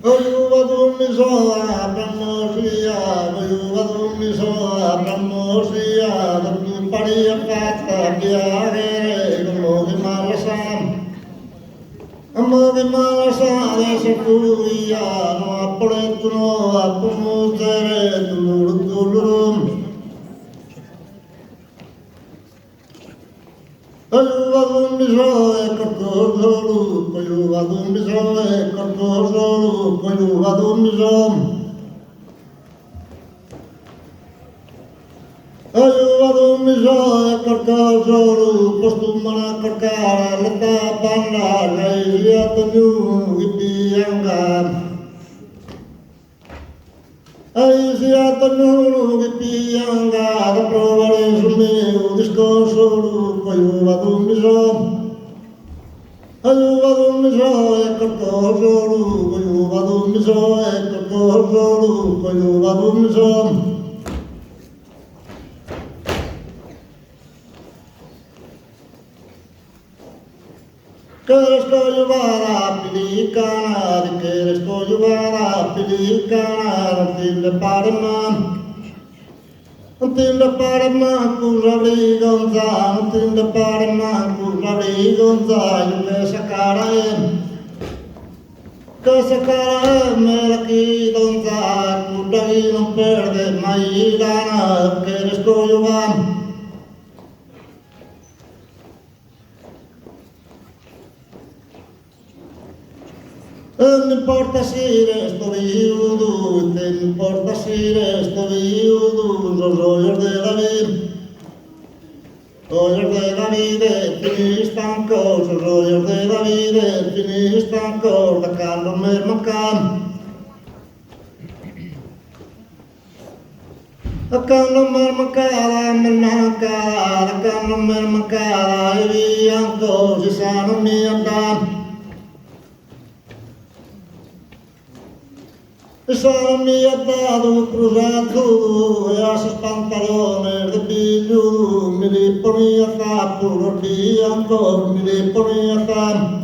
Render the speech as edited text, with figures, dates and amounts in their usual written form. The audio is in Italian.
Vayuvadumnisoa Brahmosriya Vayuvadumnisoa Brahmosriya Vadu Pariyapata Vyagere Gologimalasam Amogimalasam Desakuya No Apuretno Apumutere Dulurum Vayuvadumnisoa Karkozoru Vayuvadumnisoa Karkozoru Vayuvadumnisoa Vayuvadumnisoa Karkozoru Postumana Karkara Lata Banda Raiya Tanyu Vipiyanga Aisya Tanyu Vipiyanga Provare Sumi Udishkosoru Vayuvadumnisoa Vayuvadumnisoa Karkozoru Vayuvadumnisoa Karkozoru Vayuvadumnisoa Keresko yuvara pilikanar, keresko yuvara pilikanar, until the parama kurari gonza, until the parama kurari gonza, kesakara melaki gonza, kudari no perde mailana, keresko yuvam. Non importa si resto viudo, non importa si resto viudo, los rollos de la vida finistan cos, los rollos de la vida finistan cos, da cando mesmo cam. Da cando mesmo cada, da cando mesmo cada, e vian cos, e sano mi andam. Sono mi atado cruzado e esos pantalones de pilludo, me li ponía zap, por los días, me li ponía zap.